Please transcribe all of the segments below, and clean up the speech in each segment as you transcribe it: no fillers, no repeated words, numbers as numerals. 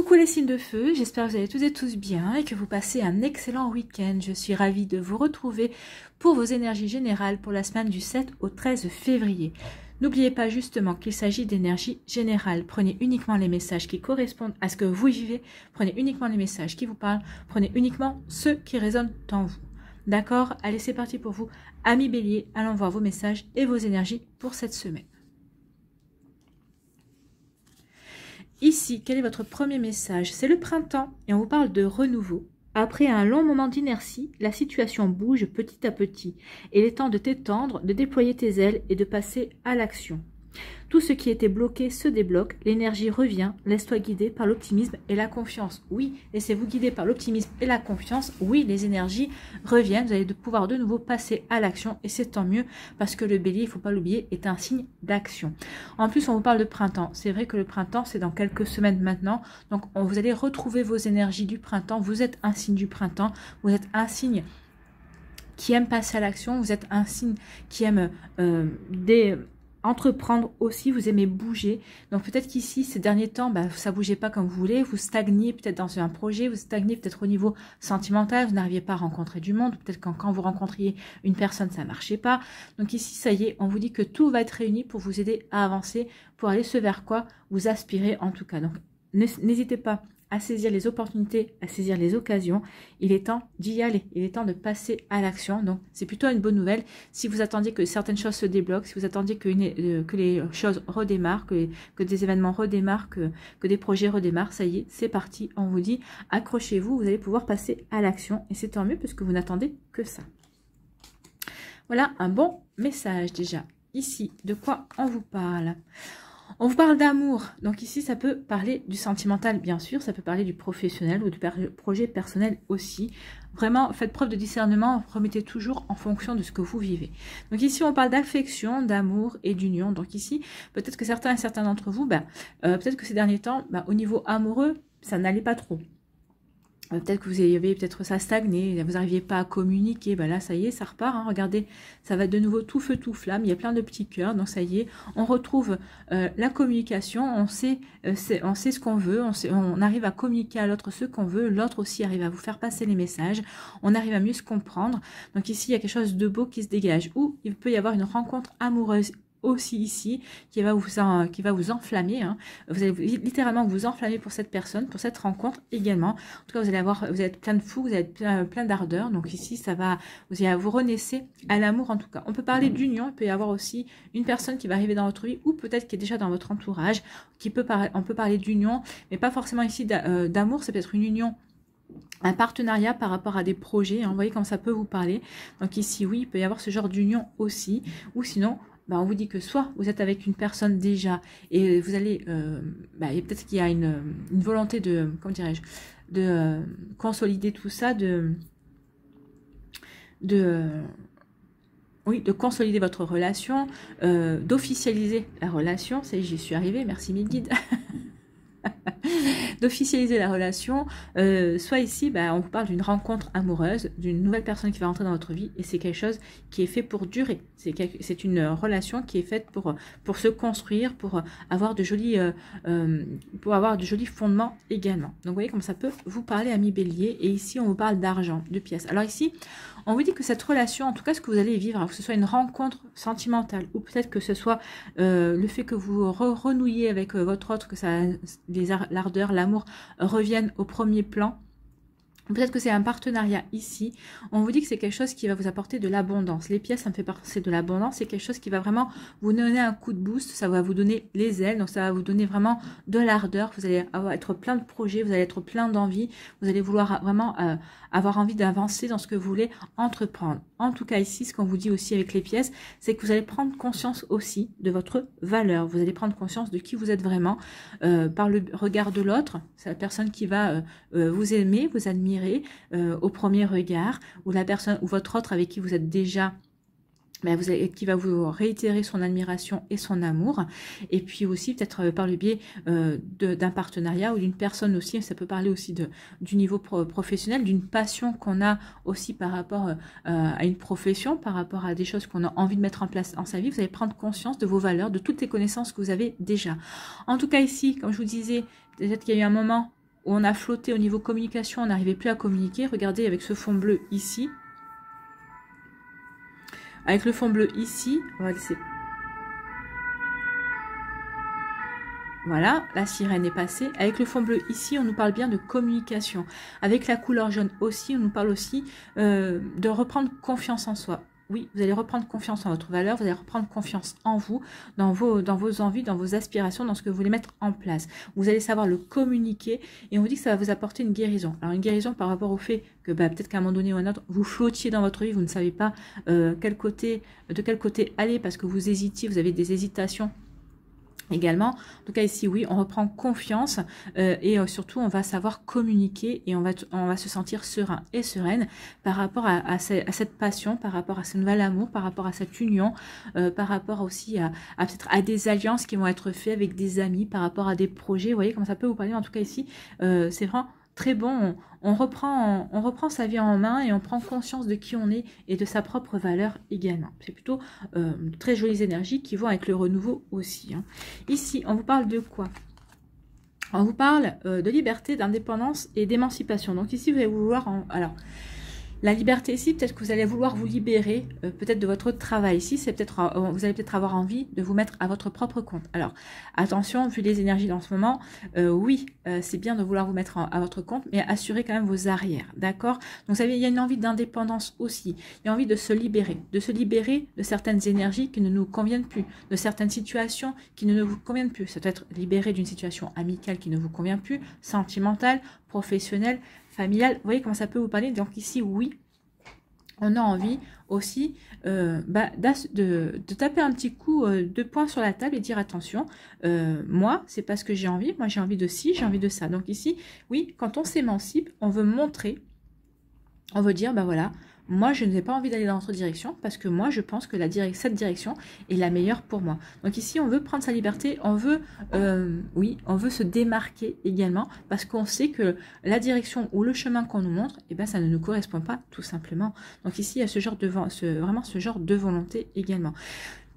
Coucou les signes de feu, j'espère que vous allez toutes et tous bien et que vous passez un excellent week-end. Je suis ravie de vous retrouver pour vos énergies générales pour la semaine du 7 au 13 février. N'oubliez pas justement qu'il s'agit d'énergie générale. Prenez uniquement les messages qui correspondent à ce que vous vivez, prenez uniquement les messages qui vous parlent, prenez uniquement ceux qui résonnent en vous. D'accord? Allez, c'est parti pour vous. Amis Bélier, allons voir vos messages et vos énergies pour cette semaine. Ici, quel est votre premier message? C'est le printemps et on vous parle de renouveau. Après un long moment d'inertie, la situation bouge petit à petit. Et il est temps de t'étendre, de déployer tes ailes et de passer à l'action. Tout ce qui était bloqué se débloque, l'énergie revient, laisse-toi guider par l'optimisme et la confiance. Oui, laissez-vous guider par l'optimisme et la confiance. Oui, les énergies reviennent, vous allez pouvoir de nouveau passer à l'action et c'est tant mieux parce que le bélier, il ne faut pas l'oublier, est un signe d'action. En plus, on vous parle de printemps. C'est vrai que le printemps, c'est dans quelques semaines maintenant. Donc, vous allez retrouver vos énergies du printemps. Vous êtes un signe du printemps, vous êtes un signe qui aime passer à l'action, vous êtes un signe qui aime entreprendre aussi, vous aimez bouger. Donc peut-être qu'ici, ces derniers temps, ça bougeait pas comme vous voulez, vous stagniez peut-être dans un projet, vous stagniez peut-être au niveau sentimental, vous n'arriviez pas à rencontrer du monde, peut-être quand vous rencontriez une personne, ça marchait pas. Donc ici, ça y est, on vous dit que tout va être réuni pour vous aider à avancer, pour aller ce vers quoi vous aspirez en tout cas. Donc n'hésitez pas à saisir les opportunités, à saisir les occasions. Il est temps d'y aller, il est temps de passer à l'action. Donc c'est plutôt une bonne nouvelle. Si vous attendiez que certaines choses se débloquent, si vous attendiez que les choses redémarrent, que des événements redémarrent, que des projets redémarrent, ça y est, c'est parti. On vous dit, accrochez-vous, vous allez pouvoir passer à l'action. Et c'est tant mieux parce que vous n'attendez que ça. Voilà un bon message déjà. Ici, de quoi on vous parle ? On vous parle d'amour, donc ici ça peut parler du sentimental bien sûr, ça peut parler du professionnel ou du projet personnel aussi. Vraiment, faites preuve de discernement, remettez toujours en fonction de ce que vous vivez. Donc ici on parle d'affection, d'amour et d'union. Donc ici, peut-être que certains d'entre vous, peut-être que ces derniers temps, au niveau amoureux, ça n'allait pas trop. Peut-être que vous avez peut-être ça stagné, vous n'arriviez pas à communiquer, là ça y est, ça repart, hein, regardez, ça va de nouveau tout feu tout flamme, il y a plein de petits cœurs, donc ça y est, on retrouve la communication, on sait ce qu'on veut, on arrive à communiquer à l'autre ce qu'on veut, l'autre aussi arrive à vous faire passer les messages, on arrive à mieux se comprendre, donc ici il y a quelque chose de beau qui se dégage, ou il peut y avoir une rencontre amoureuse aussi ici qui va vous enflammer, hein. Vous allez littéralement vous enflammer pour cette personne, pour cette rencontre également. En tout cas, vous allez être plein de fou, vous allez être plein d'ardeur. Donc ici, vous renaissez à l'amour en tout cas. On peut parler d'union, il peut y avoir aussi une personne qui va arriver dans votre vie ou peut-être qui est déjà dans votre entourage, on peut parler d'union, mais pas forcément ici d'amour, c'est peut-être une union, un partenariat par rapport à des projets, hein. Vous voyez comme ça peut vous parler. Donc ici, oui, il peut y avoir ce genre d'union aussi, ou sinon, on vous dit que soit vous êtes avec une personne déjà et vous allez, et peut-être qu'il y a une volonté de, comment dirais-je, de consolider tout ça, de consolider votre relation, d'officialiser la relation. Ça y est, j'y suis arrivée, merci mes guides. D'officialiser la relation, soit ici on vous parle d'une rencontre amoureuse, d'une nouvelle personne qui va rentrer dans votre vie et c'est quelque chose qui est fait pour durer, c'est une relation qui est faite pour se construire, pour avoir de jolis fondements également. Donc vous voyez comme ça peut vous parler, amis bélier, et ici on vous parle d'argent, de pièces. Alors ici on vous dit que cette relation, en tout cas ce que vous allez vivre, que ce soit une rencontre sentimentale ou peut-être que ce soit le fait que vous renouiez avec votre autre, que l'ardeur, l'amour reviennent au premier plan. Peut-être que c'est un partenariat ici. On vous dit que c'est quelque chose qui va vous apporter de l'abondance. Les pièces, ça me fait penser de l'abondance. C'est quelque chose qui va vraiment vous donner un coup de boost. Ça va vous donner les ailes. Donc, ça va vous donner vraiment de l'ardeur. Vous allez être plein de projets. Vous allez être plein d'envie. Vous allez vouloir vraiment avoir envie d'avancer dans ce que vous voulez entreprendre. En tout cas, ici, ce qu'on vous dit aussi avec les pièces, c'est que vous allez prendre conscience aussi de votre valeur. Vous allez prendre conscience de qui vous êtes vraiment par le regard de l'autre. C'est la personne qui va vous aimer, vous admirer au premier regard, ou la personne ou votre autre avec qui vous êtes déjà, qui va vous réitérer son admiration et son amour, et puis aussi peut-être par le biais d'un partenariat ou d'une personne aussi. Ça peut parler aussi du niveau professionnel, d'une passion qu'on a aussi par rapport à une profession, par rapport à des choses qu'on a envie de mettre en place dans sa vie. Vous allez prendre conscience de vos valeurs, de toutes les connaissances que vous avez déjà. En tout cas ici, comme je vous disais, peut-être qu'il y a eu un moment où on a flotté au niveau communication, on n'arrivait plus à communiquer. Regardez avec ce fond bleu ici. Avec le fond bleu ici, on va laisser. Voilà, la sirène est passée. Avec le fond bleu ici, on nous parle bien de communication. Avec la couleur jaune aussi, on nous parle aussi de reprendre confiance en soi. Oui, vous allez reprendre confiance en votre valeur, vous allez reprendre confiance en vous, dans vos envies, dans vos aspirations, dans ce que vous voulez mettre en place. Vous allez savoir le communiquer et on vous dit que ça va vous apporter une guérison. Alors une guérison par rapport au fait que peut-être qu'à un moment donné ou à un autre, vous flottiez dans votre vie, vous ne savez pas de quel côté aller parce que vous hésitiez, vous avez des hésitations. Également, en tout cas ici oui, on reprend confiance et surtout on va savoir communiquer et on va se sentir serein et sereine par rapport à cette passion, par rapport à ce nouvel amour, par rapport à cette union, par rapport aussi à peut-être à des alliances qui vont être faites avec des amis, par rapport à des projets. Vous voyez comment ça peut vous parler. En tout cas ici, c'est vraiment très bon. On reprend sa vie en main et on prend conscience de qui on est et de sa propre valeur également. C'est plutôt de très jolies énergies qui vont avec le renouveau aussi. Hein. Ici, on vous parle de quoi? On vous parle de liberté, d'indépendance et d'émancipation. Donc ici, vous allez vouloir... Alors, la liberté ici, peut-être que vous allez vouloir vous libérer peut-être de votre travail. Ici, c'est peut-être vous allez peut-être avoir envie de vous mettre à votre propre compte. Alors, attention, vu les énergies dans ce moment, oui, c'est bien de vouloir vous mettre à votre compte, mais assurez quand même vos arrières, d'accord? Donc, vous savez, il y a une envie d'indépendance aussi. Il y a envie de se libérer de certaines énergies qui ne nous conviennent plus, de certaines situations qui ne vous conviennent plus. Ça peut être libéré d'une situation amicale qui ne vous convient plus, sentimentale, professionnelle, familiale. Vous voyez comment ça peut vous parler. Donc ici, oui, on a envie aussi de taper un petit coup de poing sur la table et dire attention, moi, c'est pas ce que j'ai envie. Moi, j'ai envie de ci, j'ai envie de ça. Donc ici, oui, quand on s'émancipe, on veut montrer, on veut dire, voilà, moi, je n'ai pas envie d'aller dans notre direction parce que moi, je pense que cette direction est la meilleure pour moi. Donc ici, on veut prendre sa liberté, on veut, oui, on veut se démarquer également parce qu'on sait que la direction ou le chemin qu'on nous montre, ça ne nous correspond pas tout simplement. Donc ici, il y a vraiment ce genre de volonté également.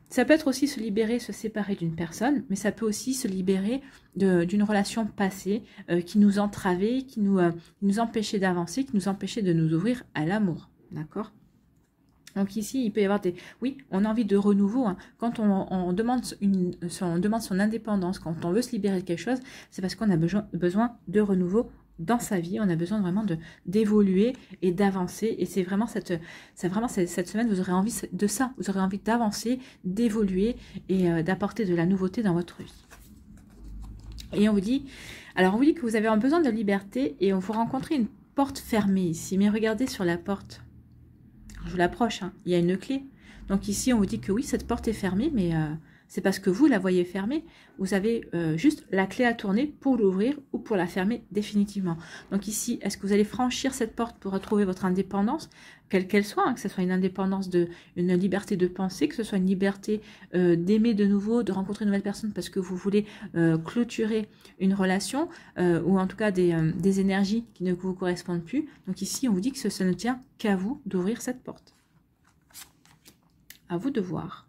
Ça peut être aussi se libérer, se séparer d'une personne, mais ça peut aussi se libérer d'une relation passée qui nous entravait, qui nous empêchait d'avancer, qui nous empêchait de nous ouvrir à l'amour. D'accord? Donc ici, il peut y avoir des... Oui, on a envie de renouveau. Hein. Quand on demande son indépendance, quand on veut se libérer de quelque chose, c'est parce qu'on a besoin de renouveau dans sa vie. On a besoin vraiment d'évoluer et d'avancer. Et c'est vraiment cette semaine, vous aurez envie de ça. Vous aurez envie d'avancer, d'évoluer et d'apporter de la nouveauté dans votre vie. Et on vous dit que vous avez un besoin de liberté et on vous rencontre une porte fermée ici. Mais regardez sur la porte. Je vous l'approche, hein. Il y a une clé. Donc ici, on vous dit que oui, cette porte est fermée, mais c'est parce que vous la voyez fermée. Vous avez juste la clé à tourner pour l'ouvrir ou pour la fermer définitivement. Donc ici, est-ce que vous allez franchir cette porte pour retrouver votre indépendance, quelle qu'elle soit, hein, que ce soit une indépendance, une liberté de penser, que ce soit une liberté d'aimer de nouveau, de rencontrer une nouvelle personne parce que vous voulez clôturer une relation ou en tout cas des énergies qui ne vous correspondent plus. Donc ici, on vous dit que ça ne tient qu'à vous d'ouvrir cette porte. À vous de voir.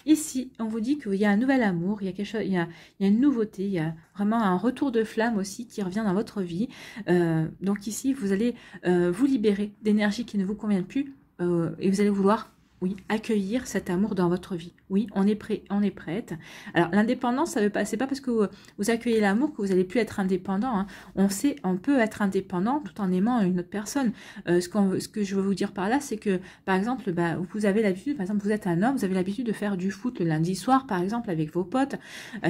Ici, on vous dit qu'il y a un nouvel amour, il y a quelque chose, il y a une nouveauté, il y a vraiment un retour de flamme aussi qui revient dans votre vie. Donc ici, vous allez vous libérer d'énergie qui ne vous conviennent plus et vous allez vouloir, oui, accueillir cet amour dans votre vie. Oui, on est prêt, on est prête. Alors, l'indépendance, c'est pas parce que vous accueillez l'amour que vous n'allez plus être indépendant. Hein. On peut être indépendant tout en aimant une autre personne. Ce que je veux vous dire par là, c'est que, par exemple, vous avez l'habitude, par exemple, vous êtes un homme, vous avez l'habitude de faire du foot le lundi soir, par exemple, avec vos potes.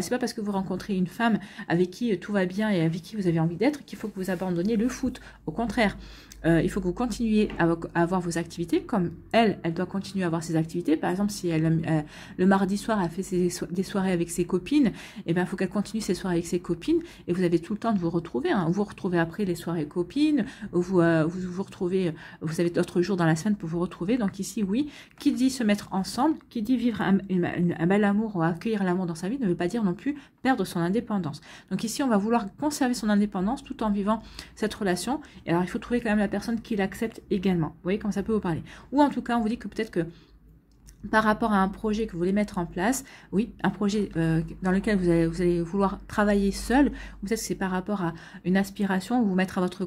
C'est pas parce que vous rencontrez une femme avec qui tout va bien et avec qui vous avez envie d'être qu'il faut que vous abandonniez le foot. Au contraire. Il faut que vous continuiez à avoir vos activités, comme elle doit continuer à avoir ses activités. Par exemple, si le mardi soir a fait des soirées avec ses copines, il faut qu'elle continue ses soirées avec ses copines et vous avez tout le temps de vous retrouver. Hein. Vous retrouvez après les soirées copines, vous retrouvez, vous avez d'autres jours dans la semaine pour vous retrouver. Donc ici, oui, qui dit se mettre ensemble, qui dit vivre un bel amour ou accueillir l'amour dans sa vie, ne veut pas dire non plus perdre son indépendance. Donc ici, on va vouloir conserver son indépendance tout en vivant cette relation. Et alors, il faut trouver quand même la personne qui l'accepte également. Vous voyez comment ça peut vous parler. Ou en tout cas, on vous dit que peut-être que par rapport à un projet que vous voulez mettre en place, oui, un projet dans lequel vous allez vouloir travailler seul, ou peut-être que c'est par rapport à une aspiration, ou vous mettre à votre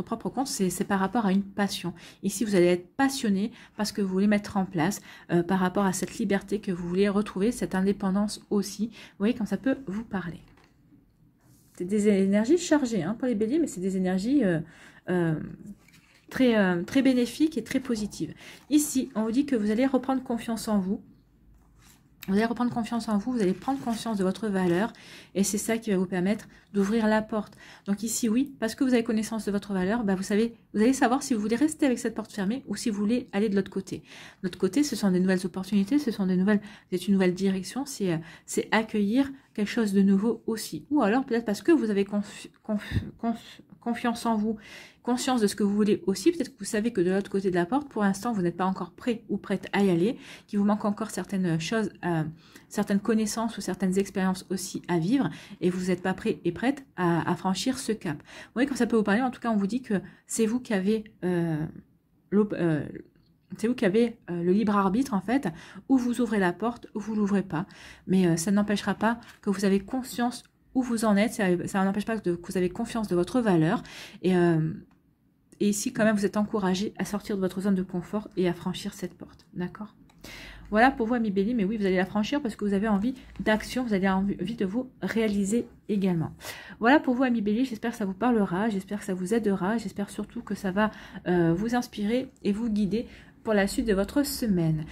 propre compte, c'est par rapport à une passion. Ici, vous allez être passionné parce que vous voulez mettre en place par rapport à cette liberté que vous voulez retrouver, cette indépendance aussi. Vous voyez comme ça peut vous parler. C'est des énergies chargées pour les béliers, mais c'est des énergies très bénéfique et très positive. Ici, on vous dit que vous allez reprendre confiance en vous. Vous allez reprendre confiance en vous, vous allez prendre conscience de votre valeur et c'est ça qui va vous permettre d'ouvrir la porte. Donc ici, oui, parce que vous avez connaissance de votre valeur, bah vous allez savoir si vous voulez rester avec cette porte fermée ou si vous voulez aller de l'autre côté. De l'autre côté, ce sont des nouvelles opportunités, c'est une nouvelle direction, c'est accueillir quelque chose de nouveau aussi. Ou alors peut-être parce que vous avez confiance en vous, conscience de ce que vous voulez aussi, peut-être que vous savez que de l'autre côté de la porte, pour l'instant, vous n'êtes pas encore prêt ou prête à y aller, qu'il vous manque encore certaines choses, certaines connaissances ou certaines expériences aussi à vivre, et vous n'êtes pas prêt et prête à franchir ce cap. Vous voyez, comme ça peut vous parler, en tout cas, on vous dit que c'est vous qui avez le libre arbitre, en fait, où vous ouvrez la porte, ou vous l'ouvrez pas, mais ça n'empêchera pas que vous avez conscience où vous en êtes, ça n'empêche pas que vous avez confiance de votre valeur, et ici, quand même, vous êtes encouragé à sortir de votre zone de confort et à franchir cette porte. D'accord? Voilà pour vous, amis béliers. Mais oui, vous allez la franchir parce que vous avez envie d'action. Vous avez envie de vous réaliser également. Voilà pour vous, amis béliers. J'espère que ça vous parlera. J'espère que ça vous aidera. J'espère surtout que ça va vous inspirer et vous guider pour la suite de votre semaine.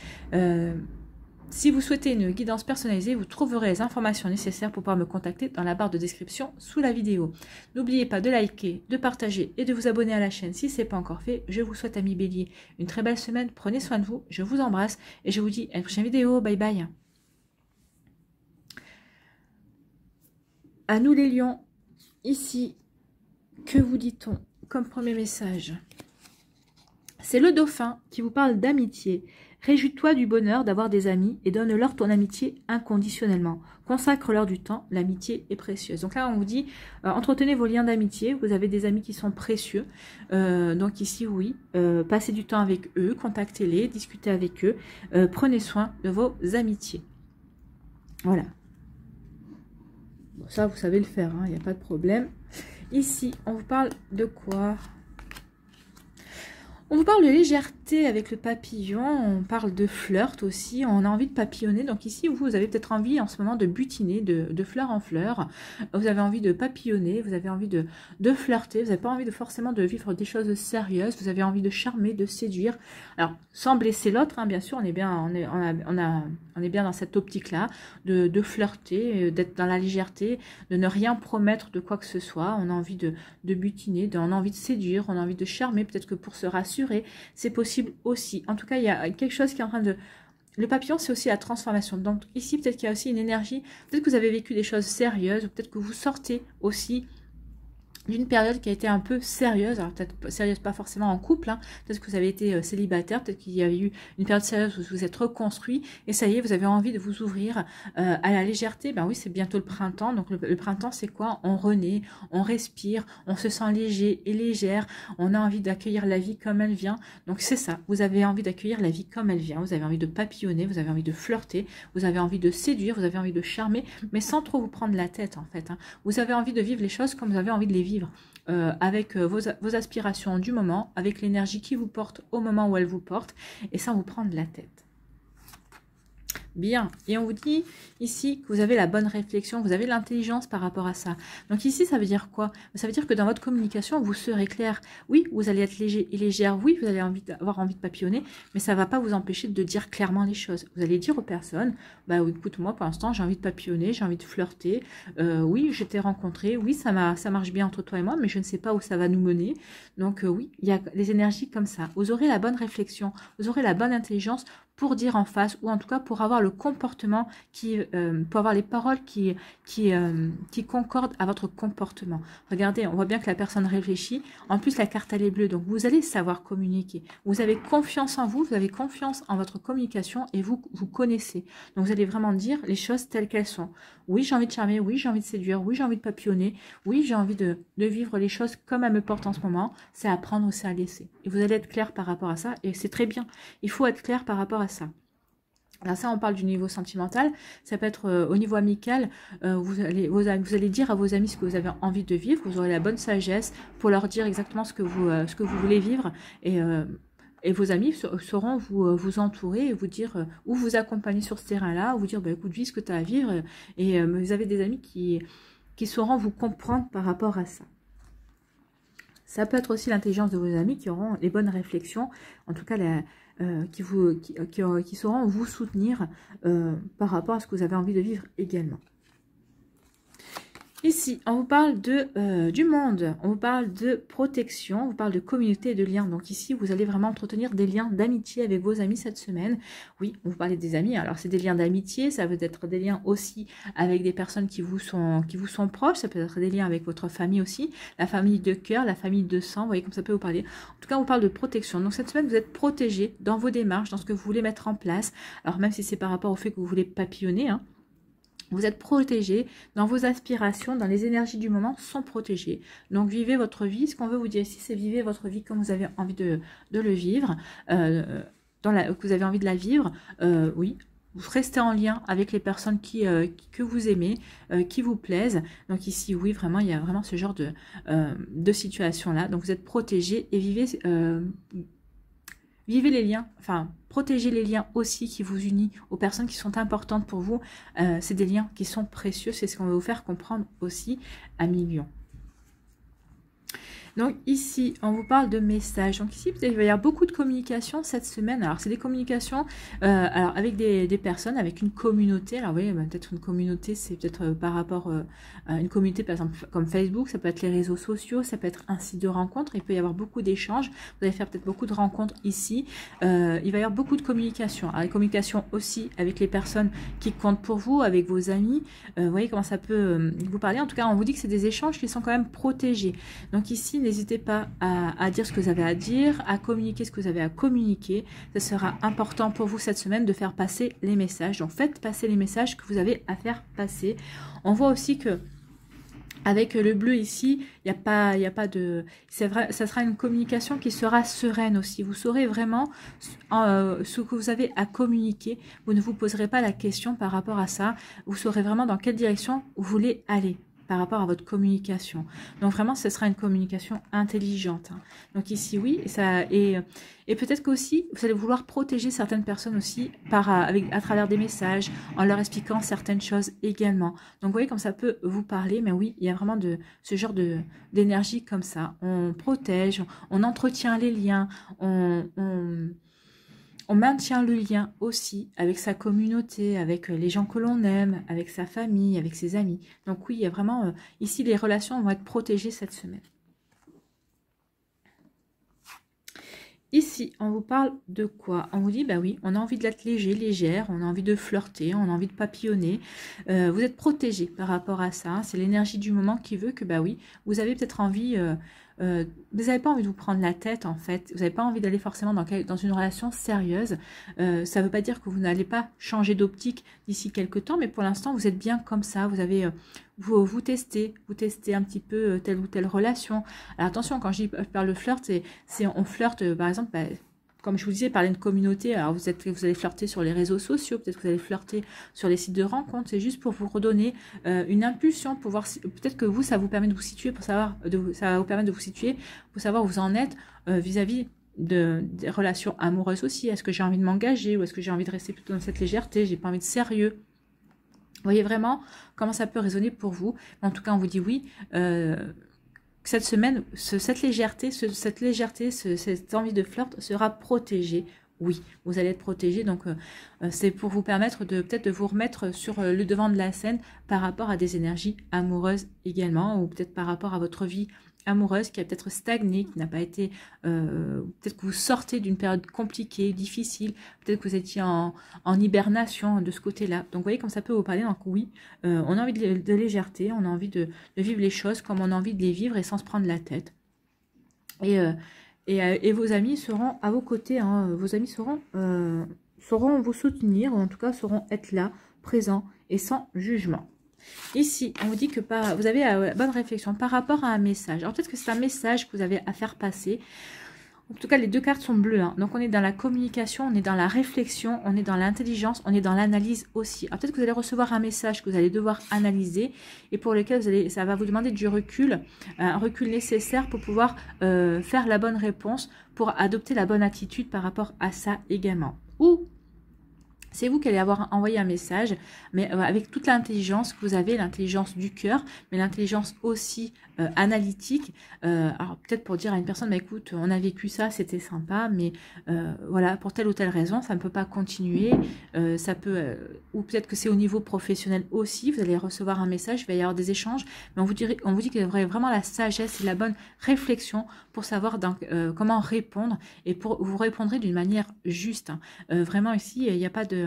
Si vous souhaitez une guidance personnalisée, vous trouverez les informations nécessaires pour pouvoir me contacter dans la barre de description sous la vidéo. N'oubliez pas de liker, de partager et de vous abonner à la chaîne si ce n'est pas encore fait. Je vous souhaite, amis béliers, une très belle semaine. Prenez soin de vous, je vous embrasse et je vous dis à une prochaine vidéo. Bye bye. À nous les lions, ici, que vous dit-on comme premier message? C'est le dauphin qui vous parle d'amitié. Réjouis-toi du bonheur d'avoir des amis et donne-leur ton amitié inconditionnellement. Consacre-leur du temps, l'amitié est précieuse. Donc là, on vous dit, entretenez vos liens d'amitié. Vous avez des amis qui sont précieux. Donc ici, oui, passez du temps avec eux, contactez-les, discutez avec eux. Prenez soin de vos amitiés. Voilà. Bon, ça, vous savez le faire, il n'y a pas de problème. Ici, on vous parle de quoi ? On vous parle de légèreté avec le papillon, on parle de flirt aussi, on a envie de papillonner. Donc ici, vous avez peut-être envie en ce moment de butiner de fleur en fleur. Vous avez envie de papillonner, vous avez envie de flirter, vous n'avez pas envie forcément de vivre des choses sérieuses, vous avez envie de charmer, de séduire. Alors, sans blesser l'autre, bien sûr, on est bien dans cette optique-là, de flirter, d'être dans la légèreté, de ne rien promettre de quoi que ce soit. On a envie de butiner, on a envie de séduire, on a envie de charmer, peut-être que pour se rassurer, c'est possible aussi. En tout cas, il y a quelque chose qui est en train de... Le papillon, c'est aussi la transformation. Donc ici, peut-être qu'il y a aussi une énergie. Peut-être que vous avez vécu des choses sérieuses, ou peut-être que vous sortez aussi d'une période qui a été un peu sérieuse, alors peut-être sérieuse pas forcément en couple, peut-être que vous avez été célibataire, peut-être qu'il y a eu une période sérieuse où vous vous êtes reconstruit, et ça y est, vous avez envie de vous ouvrir à la légèreté. Ben oui, c'est bientôt le printemps, donc le printemps c'est quoi? On renaît, on respire, on se sent léger et légère, on a envie d'accueillir la vie comme elle vient, donc c'est ça, vous avez envie d'accueillir la vie comme elle vient, vous avez envie de papillonner, vous avez envie de flirter, vous avez envie de séduire, vous avez envie de charmer, mais sans trop vous prendre la tête en fait, vous avez envie de vivre les choses comme vous avez envie de les vivre. Avec vos aspirations du moment, avec l'énergie qui vous porte au moment où elle vous porte, et sans vous prendre la tête. Bien, et on vous dit ici que vous avez la bonne réflexion, vous avez l'intelligence par rapport à ça. Donc ici, ça veut dire quoi? Ça veut dire que dans votre communication, vous serez clair. Oui, vous allez être léger et légère, oui, vous allez avoir envie de papillonner, mais ça ne va pas vous empêcher de dire clairement les choses. Vous allez dire aux personnes, bah écoute, moi pour l'instant, j'ai envie de papillonner, j'ai envie de flirter, oui, je t'ai rencontré, oui, ça marche bien entre toi et moi, mais je ne sais pas où ça va nous mener. Donc oui, il y a des énergies comme ça. Vous aurez la bonne réflexion, vous aurez la bonne intelligence pour dire en face, ou en tout cas pour avoir le comportement pour avoir les paroles qui concordent à votre comportement. Regardez, on voit bien que la personne réfléchit. En plus, la carte elle est bleue, donc vous allez savoir communiquer. Vous avez confiance en vous, vous avez confiance en votre communication et vous connaissez. Donc vous allez vraiment dire les choses telles qu'elles sont. Oui, j'ai envie de charmer, oui, j'ai envie de séduire, oui, j'ai envie de papillonner, oui, j'ai envie de vivre les choses comme elles me portent en ce moment. C'est à prendre ou c'est à laisser. Et vous allez être clair par rapport à ça, et c'est très bien. Il faut être clair par rapport à ça. Alors ça, on parle du niveau sentimental, ça peut être au niveau amical, vous allez dire à vos amis ce que vous avez envie de vivre, vous aurez la bonne sagesse pour leur dire exactement ce que vous voulez vivre, et vos amis sauront vous entourer et vous dire, ou vous accompagner sur ce terrain-là, ou vous dire, bah, écoute, vis ce que tu as à vivre, et vous avez des amis qui sauront vous comprendre par rapport à ça. Ça peut être aussi l'intelligence de vos amis qui auront les bonnes réflexions, en tout cas qui sauront vous soutenir par rapport à ce que vous avez envie de vivre également. Ici, on vous parle du monde, on vous parle de protection, on vous parle de communauté et de liens. Donc ici, vous allez vraiment entretenir des liens d'amitié avec vos amis cette semaine. Oui, on vous parlait des amis, alors c'est des liens d'amitié, ça peut être des liens aussi avec des personnes qui vous sont proches, ça peut être des liens avec votre famille aussi, la famille de cœur, la famille de sang, vous voyez comme ça peut vous parler. En tout cas, on vous parle de protection. Donc cette semaine, vous êtes protégé dans vos démarches, dans ce que vous voulez mettre en place. Alors même si c'est par rapport au fait que vous voulez papillonner, hein, vous êtes protégé dans vos aspirations, dans les énergies du moment sont protégées. Donc vivez votre vie. Ce qu'on veut vous dire ici, c'est vivez votre vie comme vous avez envie de le vivre, que vous avez envie de la vivre. Oui, vous restez en lien avec les personnes que vous aimez, qui vous plaisent. Donc ici, oui, vraiment, il y a vraiment ce genre de situation-là. Donc vous êtes protégé et vivez les liens, enfin, protégez les liens aussi qui vous unissent aux personnes qui sont importantes pour vous. C'est des liens qui sont précieux, c'est ce qu'on va vous faire comprendre aussi à Million. Donc ici, on vous parle de messages. Donc ici, il va y avoir beaucoup de communication cette semaine. Alors, c'est des communications alors avec des personnes, avec une communauté. Alors, vous voyez, peut-être une communauté, c'est peut-être par rapport à une communauté, par exemple, comme Facebook. Ça peut être les réseaux sociaux, ça peut être un site de rencontre. Il peut y avoir beaucoup d'échanges. Vous allez faire peut-être beaucoup de rencontres ici. Il va y avoir beaucoup de communication. Alors, les communications aussi avec les personnes qui comptent pour vous, avec vos amis. Vous voyez comment ça peut vous parler. En tout cas, on vous dit que c'est des échanges qui sont quand même protégés. Donc ici, n'hésitez pas à dire ce que vous avez à dire, à communiquer ce que vous avez à communiquer. Ce sera important pour vous cette semaine de faire passer les messages. Donc faites passer les messages que vous avez à faire passer. On voit aussi que avec le bleu ici, il n'y a pas de... C'est vrai, ça sera une communication qui sera sereine aussi. Vous saurez vraiment ce que vous avez à communiquer. Vous ne vous poserez pas la question par rapport à ça. Vous saurez vraiment dans quelle direction vous voulez aller par rapport à votre communication. Donc vraiment, ce sera une communication intelligente. Donc ici, oui, et peut-être qu'aussi, vous allez vouloir protéger certaines personnes aussi à travers des messages, en leur expliquant certaines choses également. Donc vous voyez comme ça peut vous parler, mais oui, il y a vraiment ce genre d'énergie comme ça. On protège, on entretient les liens, on maintient le lien aussi avec sa communauté, avec les gens que l'on aime, avec sa famille, avec ses amis. Donc oui, il y a vraiment... ici, les relations vont être protégées cette semaine. Ici, on vous parle de quoi? On vous dit, bah oui, on a envie d'être léger, légère, on a envie de flirter, on a envie de papillonner. Vous êtes protégé par rapport à ça. C'est l'énergie du moment qui veut que, bah oui, vous avez peut-être envie... vous n'avez pas envie de vous prendre la tête en fait, vous n'avez pas envie d'aller forcément dans une relation sérieuse. Ça ne veut pas dire que vous n'allez pas changer d'optique d'ici quelques temps, mais pour l'instant vous êtes bien comme ça, vous avez vous testez un petit peu telle ou telle relation. Alors attention, quand je parle de flirt, c'est on flirte par exemple, comme je vous disais, parler de communauté. Alors vous allez flirter sur les réseaux sociaux, peut-être que vous allez flirter sur les sites de rencontres. C'est juste pour vous redonner une impulsion, pour voir peut-être que vous, ça vous permet de vous situer, ça va vous permettre de vous situer, pour savoir où vous en êtes vis-à-vis des relations amoureuses aussi. Est-ce que j'ai envie de m'engager ou est-ce que j'ai envie de rester plutôt dans cette légèreté? J'ai pas envie de sérieux. Vous voyez vraiment comment ça peut résonner pour vous. En tout cas, on vous dit oui. Cette semaine, cette légèreté, cette envie de flirt sera protégée. Oui, vous allez être protégé. Donc, c'est pour vous permettre peut-être de vous remettre sur le devant de la scène par rapport à des énergies amoureuses également, ou peut-être par rapport à votre vie amoureuse qui a peut-être stagné, qui n'a pas été... peut-être que vous sortez d'une période compliquée, difficile, peut-être que vous étiez en hibernation de ce côté-là. Donc, vous voyez comme ça peut vous parler. Donc, oui, on a envie de légèreté, on a envie de vivre les choses comme on a envie de les vivre et sans se prendre la tête. Et vos amis seront à vos côtés, hein. Vos amis sauront vous soutenir, ou en tout cas sauront être là, présents et sans jugement. Ici, on vous dit que vous avez la bonne réflexion par rapport à un message. Alors peut-être que c'est un message que vous avez à faire passer. En tout cas, les deux cartes sont bleues. Hein. Donc, on est dans la communication, on est dans la réflexion, on est dans l'intelligence, on est dans l'analyse aussi. Alors, peut-être que vous allez recevoir un message que vous allez devoir analyser et pour lequel ça va vous demander du recul, un recul nécessaire pour pouvoir faire la bonne réponse, pour adopter la bonne attitude par rapport à ça également. Ou c'est vous qui allez avoir envoyé un message, mais avec toute l'intelligence que vous avez, l'intelligence du cœur, mais l'intelligence aussi analytique. Alors peut-être pour dire à une personne, bah, écoute, on a vécu ça, c'était sympa, mais voilà, pour telle ou telle raison, ça ne peut pas continuer. Ça peut, ou peut-être que c'est au niveau professionnel aussi, vous allez recevoir un message, il va y avoir des échanges, mais on vous dit qu'il y aurait vraiment la sagesse et la bonne réflexion pour savoir comment répondre, et vous répondrez d'une manière juste. Hein. Vraiment ici, il n'y a pas de...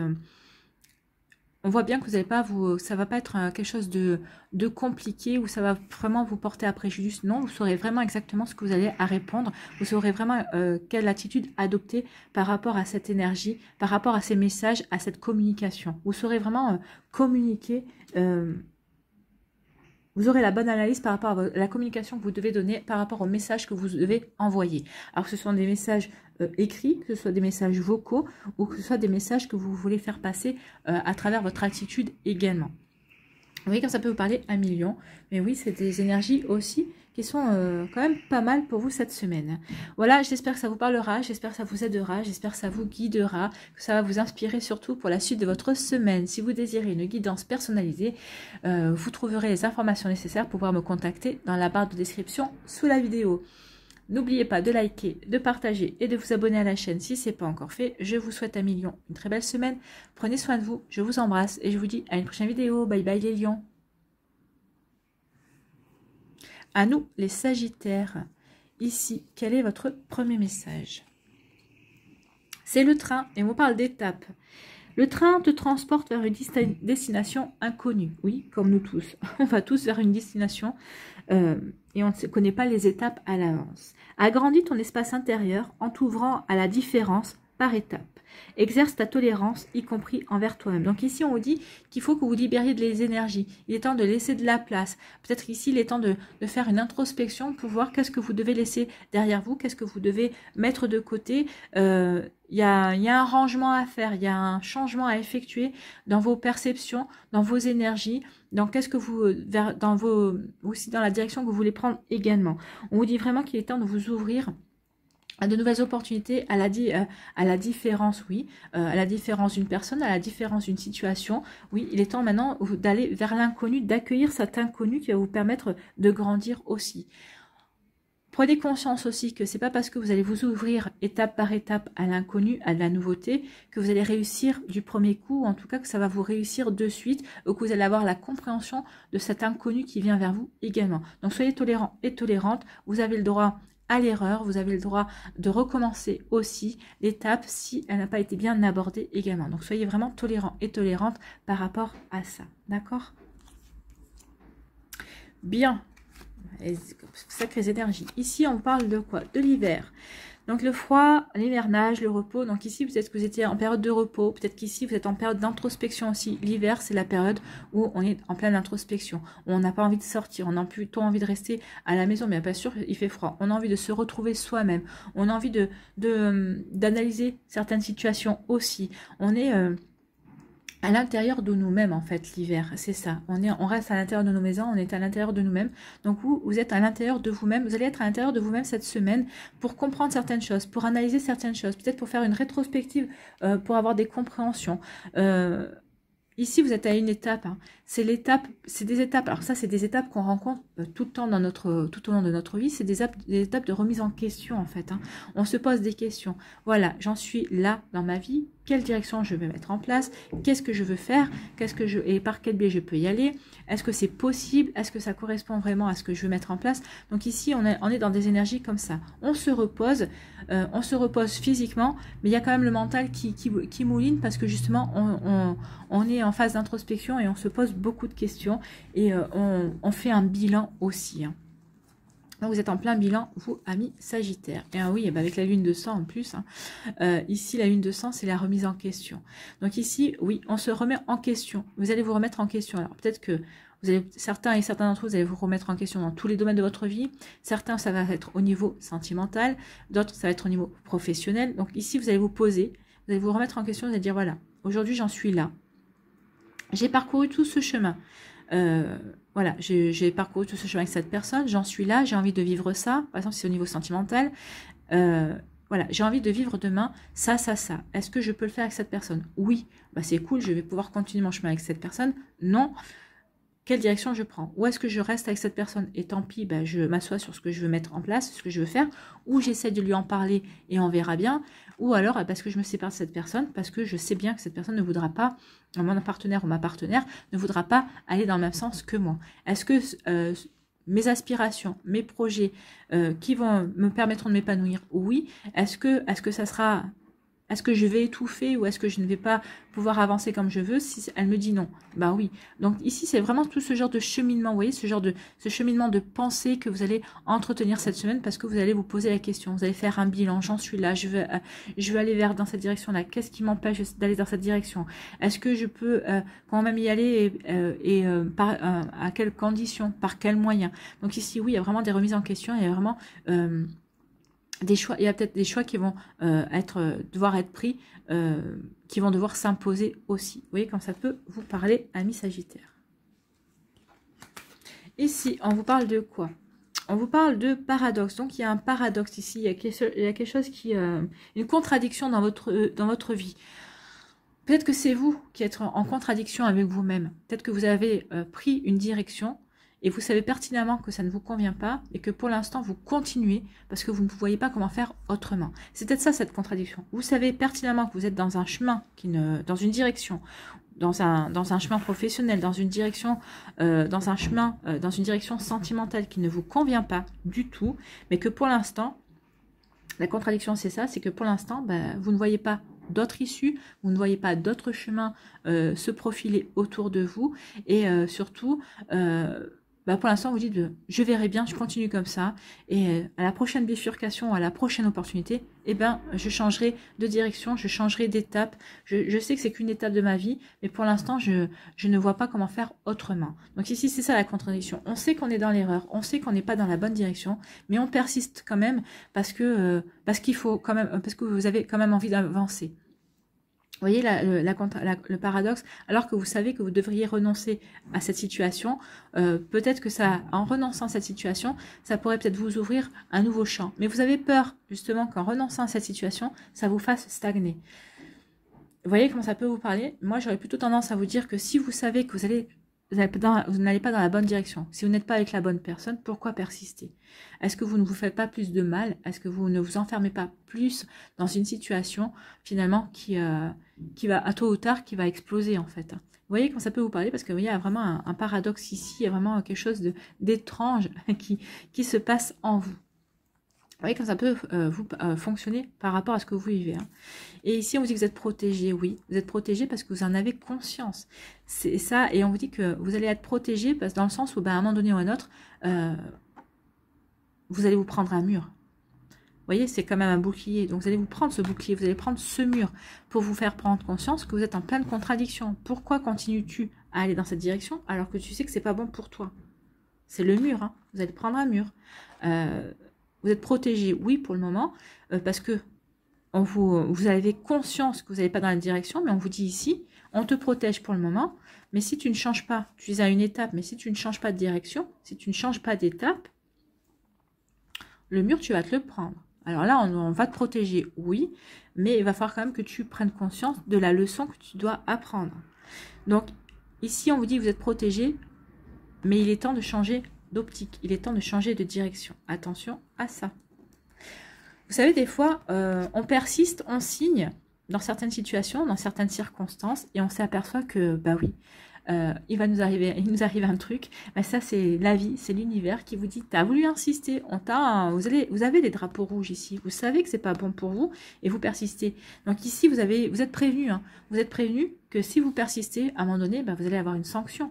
On voit bien que vous n'allez pas ça va pas être quelque chose de compliqué ou ça va vraiment vous porter à préjudice. Non, vous saurez vraiment exactement ce que vous allez à répondre. Vous saurez vraiment quelle attitude adopter par rapport à cette énergie, par rapport à ces messages, à cette communication. Vous saurez vraiment communiquer. Vous aurez la bonne analyse par rapport à la communication que vous devez donner, par rapport au message que vous devez envoyer. Alors que ce sont des messages écrits, que ce soit des messages vocaux, ou que ce soit des messages que vous voulez faire passer à travers votre attitude également. Vous voyez, comme ça peut vous parler 1 million. Mais oui, c'est des énergies aussi qui sont quand même pas mal pour vous cette semaine. Voilà, j'espère que ça vous parlera, j'espère que ça vous aidera, j'espère que ça vous guidera, que ça va vous inspirer surtout pour la suite de votre semaine. Si vous désirez une guidance personnalisée, vous trouverez les informations nécessaires pour pouvoir me contacter dans la barre de description sous la vidéo. N'oubliez pas de liker, de partager et de vous abonner à la chaîne si ce n'est pas encore fait. Je vous souhaite 1 million, une très belle semaine. Prenez soin de vous, je vous embrasse et je vous dis à une prochaine vidéo. Bye bye les lions. À nous les sagittaires. Ici, quel est votre premier message? C'est le train et on vous parle d'étapes. Le train te transporte vers une destination inconnue. Oui, comme nous tous. On va tous vers une destination et on ne connaît pas les étapes à l'avance. Agrandis ton espace intérieur en t'ouvrant à la différence par étapes. Exerce ta tolérance, y compris envers toi-même. Donc ici, on vous dit qu'il faut que vous libériez des énergies. Il est temps de laisser de la place. Peut-être ici, il est temps de faire une introspection pour voir qu'est-ce que vous devez laisser derrière vous, qu'est-ce que vous devez mettre de côté. Il y a un rangement à faire, il y a un changement à effectuer dans vos perceptions, dans vos énergies, dans qu'est-ce que vous, aussi dans la direction que vous voulez prendre également. On vous dit vraiment qu'il est temps de vous ouvrir à de nouvelles opportunités, à la différence, oui, à la différence d'une personne, à la différence d'une situation. Oui, il est temps maintenant d'aller vers l'inconnu, d'accueillir cet inconnu qui va vous permettre de grandir aussi. Prenez conscience aussi que c'est pas parce que vous allez vous ouvrir étape par étape à l'inconnu, à de la nouveauté, que vous allez réussir du premier coup, ou en tout cas que ça va vous réussir de suite, ou que vous allez avoir la compréhension de cet inconnu qui vient vers vous également. Donc soyez tolérants et tolérantes, vous avez le droit à l'erreur, vous avez le droit de recommencer aussi l'étape si elle n'a pas été bien abordée également. Donc soyez vraiment tolérants et tolérantes par rapport à ça, d'accord? Bien, sacrées énergies. Ici on parle de quoi? De l'hiver. Donc le froid, l'hivernage, le repos. Donc ici peut-être que vous étiez en période de repos, peut-être qu'ici vous êtes en période d'introspection aussi. L'hiver c'est la période où on est en pleine introspection, où on n'a pas envie de sortir, on a plutôt envie de rester à la maison, mais bien sûr il fait froid. On a envie de se retrouver soi-même, on a envie d'analyser certaines situations aussi. On est à l'intérieur de nous-mêmes en fait l'hiver, c'est ça. On reste à l'intérieur de nos maisons, on est à l'intérieur de nous-mêmes. Donc vous êtes à l'intérieur de vous-même, vous allez être à l'intérieur de vous-même cette semaine pour comprendre certaines choses, pour analyser certaines choses, peut-être pour faire une rétrospective, pour avoir des compréhensions. Ici, vous êtes à une étape. Hein. C'est des étapes. Alors ça, c'est des étapes qu'on rencontre tout au long de notre vie. C'est des étapes de remise en question en fait. Hein. On se pose des questions. Voilà, j'en suis là dans ma vie. Quelle direction je vais mettre en place? Qu'est-ce que je veux faire? Et par quel biais je peux y aller? Est-ce que c'est possible? Est-ce que ça correspond vraiment à ce que je veux mettre en place? Donc ici, on est dans des énergies comme ça. On se repose physiquement, mais il y a quand même le mental qui mouline parce que justement, on est en phase d'introspection et on se pose beaucoup de questions et on fait un bilan aussi. Hein. Donc vous êtes en plein bilan, vous, amis Sagittaires. Et oui, et ben avec la lune de sang en plus. Hein. Ici, la lune de sang, c'est la remise en question. Donc ici, oui, on se remet en question. Vous allez vous remettre en question. Alors peut-être que certains et certains d'entre vous, vous allez vous remettre en question dans tous les domaines de votre vie. Certains, ça va être au niveau sentimental. D'autres, ça va être au niveau professionnel. Donc ici, vous allez vous poser, vous allez vous remettre en question, vous allez dire, voilà, aujourd'hui, j'en suis là. J'ai parcouru tout ce chemin. Voilà, j'ai parcouru tout ce chemin avec cette personne. J'en suis là, j'ai envie de vivre ça. Par exemple, c'est au niveau sentimental. Voilà, j'ai envie de vivre demain ça, ça, ça. Est-ce que je peux le faire avec cette personne? Oui, bah c'est cool, je vais pouvoir continuer mon chemin avec cette personne. Non. Quelle direction je prends? Ou est-ce que je reste avec cette personne et tant pis, ben, je m'assois sur ce que je veux mettre en place, ce que je veux faire, ou j'essaie de lui en parler et on verra bien, ou alors parce que je me sépare de cette personne, parce que je sais bien que cette personne ne voudra pas, mon partenaire ou ma partenaire ne voudra pas aller dans le même sens que moi. Est-ce que mes aspirations, mes projets qui vont me permettront de m'épanouir? Oui. Est-ce que ça sera... Est-ce que je vais étouffer ou est-ce que je ne vais pas pouvoir avancer comme je veux? Si elle me dit non, bah oui. Donc ici, c'est vraiment tout ce genre de cheminement, vous voyez, ce cheminement de pensée que vous allez entretenir cette semaine parce que vous allez vous poser la question. Vous allez faire un bilan, j'en suis là, je veux aller dans cette direction-là. Qu'est-ce qui m'empêche d'aller dans cette direction? Est-ce que je peux quand même y aller à quelles conditions? Par quels moyens? Donc ici, oui, il y a vraiment des remises en question, il y a vraiment... des choix, il y a peut-être des choix qui vont devoir être pris, qui vont devoir s'imposer aussi. Vous voyez, comme ça peut vous parler, amis Sagittaire. Ici, on vous parle de quoi? On vous parle de paradoxe. Donc, il y a un paradoxe ici. Il y a quelque chose qui... une contradiction dans votre vie. Peut-être que c'est vous qui êtes en contradiction avec vous-même. Peut-être que vous avez pris une direction et vous savez pertinemment que ça ne vous convient pas et que pour l'instant, vous continuez parce que vous ne voyez pas comment faire autrement. C'est peut-être ça, cette contradiction. Vous savez pertinemment que vous êtes dans un chemin, dans une direction, dans un chemin professionnel, dans une direction sentimentale qui ne vous convient pas du tout, mais que pour l'instant, la contradiction, c'est ça, c'est que pour l'instant, vous ne voyez pas d'autres issues, vous ne voyez pas d'autres chemins se profiler autour de vous et surtout... pour l'instant, vous dites, je verrai bien, je continue comme ça, et à la prochaine bifurcation, à la prochaine opportunité, je changerai de direction, je changerai d'étape. Je sais que c'est qu'une étape de ma vie, mais pour l'instant, je ne vois pas comment faire autrement. Donc ici, c'est ça la contradiction. On sait qu'on est dans l'erreur, on sait qu'on n'est pas dans la bonne direction, mais on persiste quand même parce qu'il faut quand même, parce que vous avez quand même envie d'avancer. Vous voyez le paradoxe, alors que vous savez que vous devriez renoncer à cette situation, peut-être que en renonçant à cette situation, ça pourrait peut-être vous ouvrir un nouveau champ. Mais vous avez peur justement qu'en renonçant à cette situation, ça vous fasse stagner. Vous voyez comment ça peut vous parler? Moi, j'aurais plutôt tendance à vous dire que si vous savez que vous n'allez pas dans la bonne direction, si vous n'êtes pas avec la bonne personne, pourquoi persister? Est-ce que vous ne vous faites pas plus de mal? Est-ce que vous ne vous enfermez pas plus dans une situation finalement qui va à tôt ou tard qui va exploser en fait? Vous voyez comment ça peut vous parler? Parce que vous voyez, il y a vraiment un paradoxe ici, il y a vraiment quelque chose d'étrange qui se passe en vous. Vous voyez, quand ça peut fonctionner par rapport à ce que vous vivez. Hein. Et ici, on vous dit que vous êtes protégé. Oui, vous êtes protégé parce que vous en avez conscience. C'est ça, et on vous dit que vous allez être protégé parce dans le sens où, à un moment donné ou à un autre, vous allez vous prendre un mur. Vous voyez, c'est quand même un bouclier. Donc, vous allez vous prendre ce bouclier, vous allez prendre ce mur pour vous faire prendre conscience que vous êtes en pleine contradiction. Pourquoi continues-tu à aller dans cette direction alors que tu sais que c'est pas bon pour toi? C'est le mur. Hein. Vous allez prendre un mur. Vous êtes protégé, oui, pour le moment, parce que vous avez conscience que vous n'allez pas dans la direction, mais on vous dit ici, on te protège pour le moment, mais si tu ne changes pas, tu es à une étape, mais si tu ne changes pas de direction, si tu ne changes pas d'étape, le mur, tu vas te le prendre. Alors là, on va te protéger, oui, mais il va falloir quand même que tu prennes conscience de la leçon que tu dois apprendre. Donc, ici, on vous dit que vous êtes protégé, mais il est temps de changer d'optique. Il est temps de changer de direction. Attention à ça. Vous savez, des fois, on persiste, on signe dans certaines situations, dans certaines circonstances, et on s'aperçoit que, oui, il nous arrive un truc. Ça, c'est la vie, c'est l'univers qui vous dit, tu as voulu insister, vous avez des drapeaux rouges ici, vous savez que c'est pas bon pour vous, et vous persistez. Donc ici, vous êtes prévenu, hein, vous êtes prévenu que si vous persistez, à un moment donné, vous allez avoir une sanction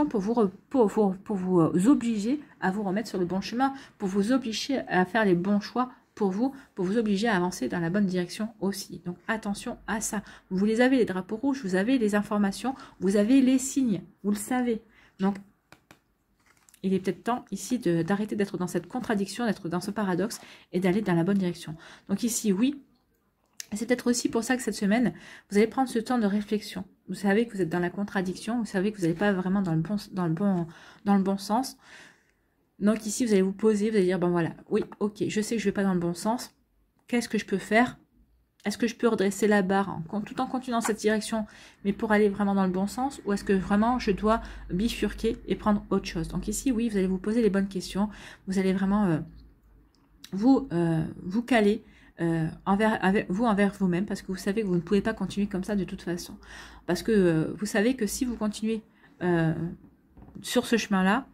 pour vous obliger à vous remettre sur le bon chemin, pour vous obliger à faire les bons choix pour vous obliger à avancer dans la bonne direction aussi. Donc attention à ça. Vous les avez, les drapeaux rouges, vous avez les informations, vous avez les signes, vous le savez. Donc, il est peut-être temps ici d'arrêter d'être dans cette contradiction, d'être dans ce paradoxe et d'aller dans la bonne direction. Donc ici, oui, c'est peut-être aussi pour ça que cette semaine, vous allez prendre ce temps de réflexion. Vous savez que vous êtes dans la contradiction, vous savez que vous n'allez pas vraiment dans le bon sens. Donc ici, vous allez vous poser, vous allez dire, bon voilà, oui, ok, je sais que je ne vais pas dans le bon sens. Qu'est-ce que je peux faire? Est-ce que je peux redresser la barre tout en continuant cette direction, mais pour aller vraiment dans le bon sens? Ou est-ce que vraiment je dois bifurquer et prendre autre chose? Donc ici, oui, vous allez vous poser les bonnes questions. Vous allez vraiment vous caler envers vous-même, parce que vous savez que vous ne pouvez pas continuer comme ça de toute façon. Parce que vous savez que si vous continuez sur ce chemin-là,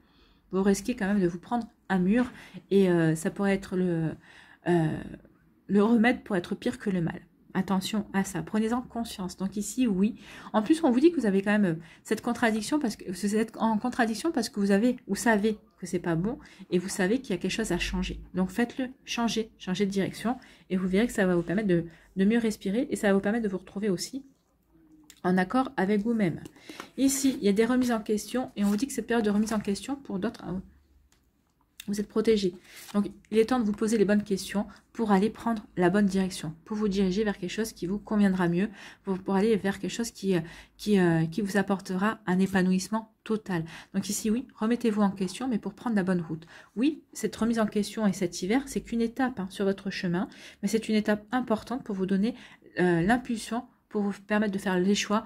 vous risquez quand même de vous prendre un mur et ça pourrait être le remède pour être pire que le mal. Attention à ça, prenez-en conscience. Donc ici, oui. En plus, on vous dit que vous avez quand même cette contradiction, parce que vous êtes en contradiction parce que vous savez que c'est pas bon et vous savez qu'il y a quelque chose à changer. Donc faites-le, changez de direction et vous verrez que ça va vous permettre de mieux respirer et ça va vous permettre de vous retrouver aussi en accord avec vous-même. Ici, il y a des remises en question et on vous dit que cette période de remise en question, pour d'autres, vous êtes protégé. Donc, il est temps de vous poser les bonnes questions pour aller prendre la bonne direction, pour vous diriger vers quelque chose qui vous conviendra mieux, pour aller vers quelque chose qui vous apportera un épanouissement total. Donc ici, oui, remettez-vous en question, mais pour prendre la bonne route. Oui, cette remise en question et cet hiver, c'est qu'une étape sur votre chemin, mais c'est une étape importante pour vous donner l'impulsion, pour vous permettre de faire les choix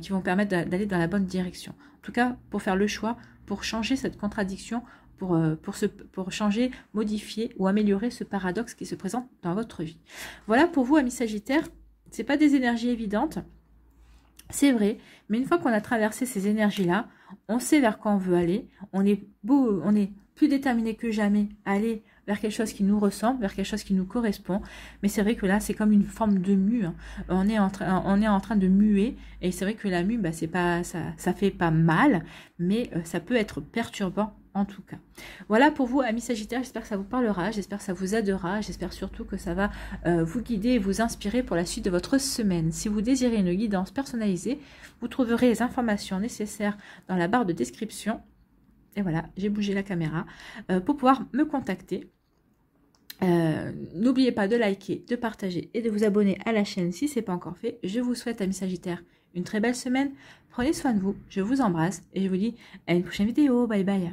qui vont permettre d'aller dans la bonne direction. En tout cas, pour faire le choix, pour changer cette contradiction, pour changer, modifier ou améliorer ce paradoxe qui se présente dans votre vie. Voilà pour vous, amis Sagittaires. Ce n'est pas des énergies évidentes, c'est vrai, mais une fois qu'on a traversé ces énergies-là, on sait vers quoi on veut aller, on est plus déterminé que jamais à aller vers quelque chose qui nous ressemble, vers quelque chose qui nous correspond. Mais c'est vrai que là, c'est comme une forme de mue. Hein. On est en train de muer. Et c'est vrai que la mue, bah, ça fait pas mal, mais ça peut être perturbant en tout cas. Voilà pour vous, amis Sagittaires. J'espère que ça vous parlera. J'espère que ça vous aidera. J'espère surtout que ça va vous guider et vous inspirer pour la suite de votre semaine. Si vous désirez une guidance personnalisée, vous trouverez les informations nécessaires dans la barre de description. Et voilà, j'ai bougé la caméra pour pouvoir me contacter. N'oubliez pas de liker, de partager et de vous abonner à la chaîne si ce n'est pas encore fait. Je vous souhaite, amis Sagittaires, une très belle semaine. Prenez soin de vous, je vous embrasse et je vous dis à une prochaine vidéo. Bye bye.